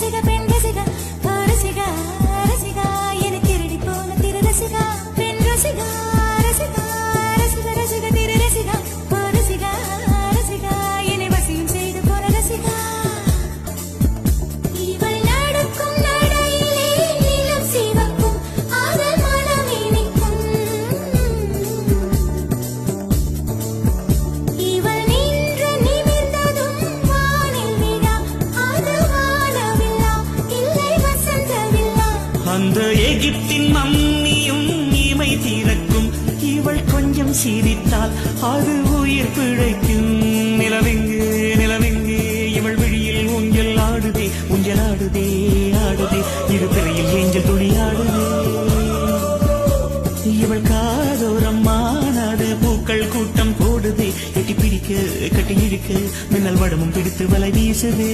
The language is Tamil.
ரசிகா பெண் ரசிகா ரசிகா ரசிகா என திருடி போன திரு ரசிகா பெண் ரசிகா ரசிகா ரசிகா ரசிகா திரு ரசிகா ரசிகா ரசிகா என்னை வசியம் செய்து போன ரசிகா இவள் நடக்கும் நடையிலே நிலம் சிவக்கும் ஆதல் மனம் இனிக்கும் இவள் நின்று நிமிர்ந்ததும் வானில் விழா அது வானவில்லா இல்லை வசந்தவில்லா அந்த எகிப்தின் மம்மியும் இமை திறக்கும் இவள் கொஞ்சம் சிரித்தால் அது உயிர் பிழைக்கும் நிலவெங்கு நிலவெங்கு இவள் விழியில் ஊஞ்சல் ஆடுதே ஊஞ்சல் ஆடுதே ஆடுதே இரு பிறையில் ஏஞ்சல் துளி ஆடுதே இவள் காதோரம் மானாது பூக்கள் கூட்டம் போடுதே எட்டி பிடிக்க கட்டி இழுக்க மின்னல் வடமும் பிடித்து வலை வீசுதே